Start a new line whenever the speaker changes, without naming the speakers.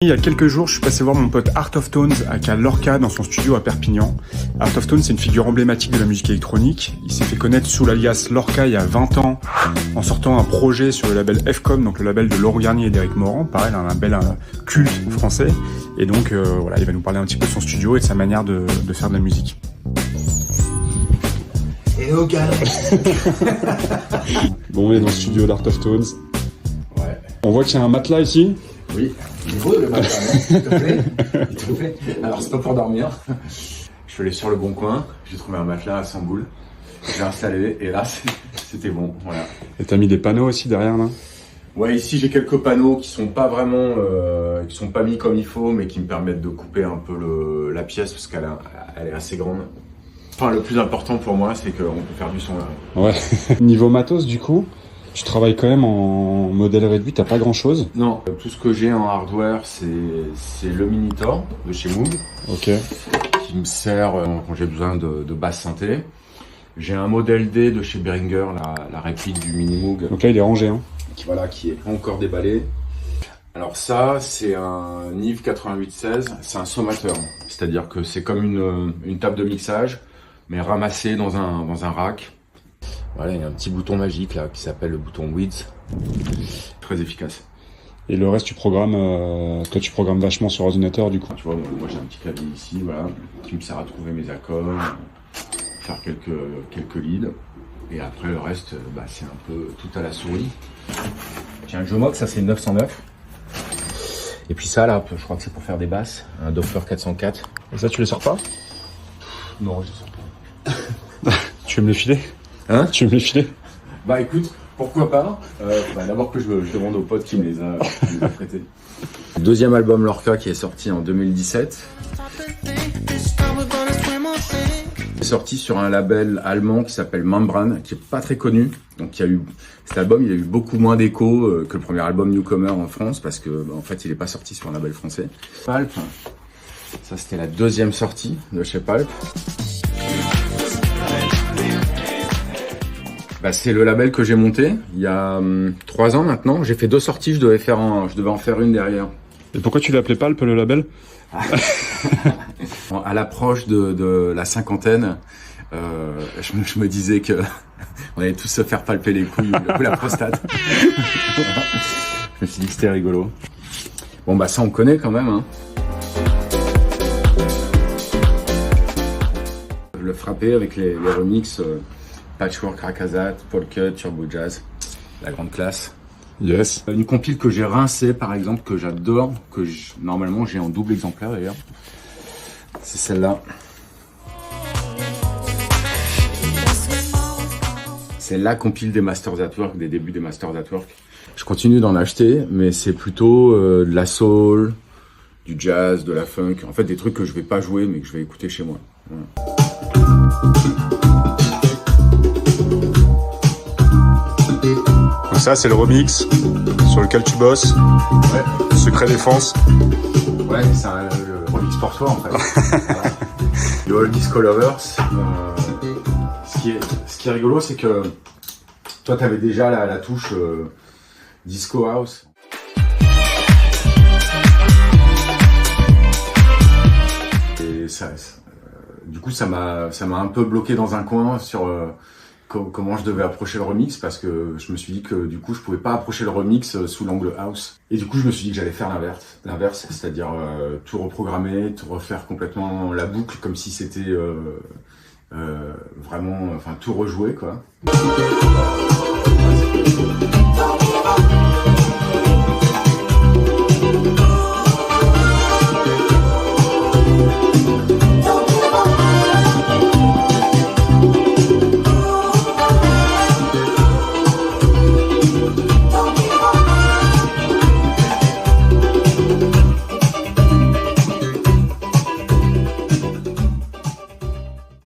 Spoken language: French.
Il y a quelques jours, je suis passé voir mon pote Art of Tones à Lorca dans son studio à Perpignan. Art of Tones, c'est une figure emblématique de la musique électronique. Il s'est fait connaître sous l'alias Lorca il y a 20 ans en sortant un projet sur le label FCOM, donc le label de Laurent Garnier et d'Éric Morand, pareil, un label culte français. Et donc voilà, il va nous parler un petit peu de son studio et de sa manière de faire de la musique.
Hello gars.
Bon, on est dans le studio d'Art of Tones.
Ouais.
On voit qu'il y a un matelas ici.
Oui, il est beau le matin, s'il te plaît. S'il te plaît. Alors c'est pas pour dormir. Je suis allé sur le bon coin, j'ai trouvé un matelas à 100 boules. J'ai installé et là c'était bon, voilà.
Et t'as mis des panneaux aussi derrière là?
Ouais, ici j'ai quelques panneaux qui sont pas vraiment, qui sont pas mis comme il faut, mais qui me permettent de couper un peu la pièce parce qu'elle est assez grande. Enfin, le plus important pour moi, c'est qu'on peut faire du son là.
Ouais. Niveau matos, du coup, tu travailles quand même en modèle réduit, t'as pas grand chose?
Non, tout ce que j'ai en hardware, c'est le Minitor de chez Moog.
Ok.
Qui me sert quand j'ai besoin de basse synthé. J'ai un modèle D de chez Behringer, la réplique du Mini Moog.
Donc là, il est rangé, hein.
Voilà, qui est pas encore déballé. Alors ça, c'est un Neve 8816, c'est un sommateur. C'est-à-dire que c'est comme une table de mixage, mais ramassée dans un rack. Voilà, il y a un petit bouton magique là qui s'appelle le bouton Width. Très efficace.
Et le reste, tu programmes, toi tu programmes vachement sur ordinateur du coup.
Tu vois, moi j'ai un petit clavier ici, voilà, qui me sert à trouver mes accords, faire quelques leads. Et après le reste, c'est un peu tout à la souris. J'ai un Jomox, ça c'est 909. Et puis ça là, je crois que c'est pour faire des basses, un Doppler 404.
Et ça, tu les sors pas?
Non, je les sors pas.
Tu veux me les filer?
Hein?
Tu veux me les filer?
Bah écoute, pourquoi pas. D'abord que je demande au pote qui me les a prêtés. Deuxième album Lorca qui est sorti en 2017. C'est sorti sur un label allemand qui s'appelle Membrane, qui est pas très connu. Donc cet album, il a eu beaucoup moins d'écho que le premier album Newcomer en France parce que en fait, il est pas sorti sur un label français. Pulp, ça c'était la deuxième sortie de chez Pulp. C'est le label que j'ai monté il y a 3 ans maintenant. J'ai fait 2 sorties, je devais en faire une derrière.
Et pourquoi tu l'appelais Pulp le label?
À l'approche de la cinquantaine, je me disais que on allait tous se faire palper les couilles ou la prostate. Je me suis dit que c'était rigolo. Bon ça on connaît quand même, hein. Le frappé avec les remixes Patchwork, Rakazat, Polka, Turbo Jazz, la grande classe.
Yes.
Une compile que j'ai rincée par exemple, que j'adore, normalement j'ai en double exemplaire d'ailleurs. C'est celle-là. C'est la compile des Masters at Work, des débuts des Masters at Work. Je continue d'en acheter, mais c'est plutôt de la soul, du jazz, de la funk. En fait, des trucs que je vais pas jouer, mais que je vais écouter chez moi. Voilà.
Donc ça, c'est le remix sur lequel tu bosses.
Ouais.
Secret Défense.
Ouais, c'est le remix pour soi en fait. Voilà. Le All Disco Lovers. Ce qui est rigolo, c'est que toi, tu avais déjà la touche Disco House. Et ça, du coup, ça m'a un peu bloqué dans un coin sur comment je devais approcher le remix, parce que je me suis dit que du coup je pouvais pas approcher le remix sous l'angle house. Et du coup je me suis dit que j'allais faire l'inverse, c'est-à-dire tout reprogrammer, tout refaire complètement la boucle comme si c'était vraiment, enfin tout rejouer quoi.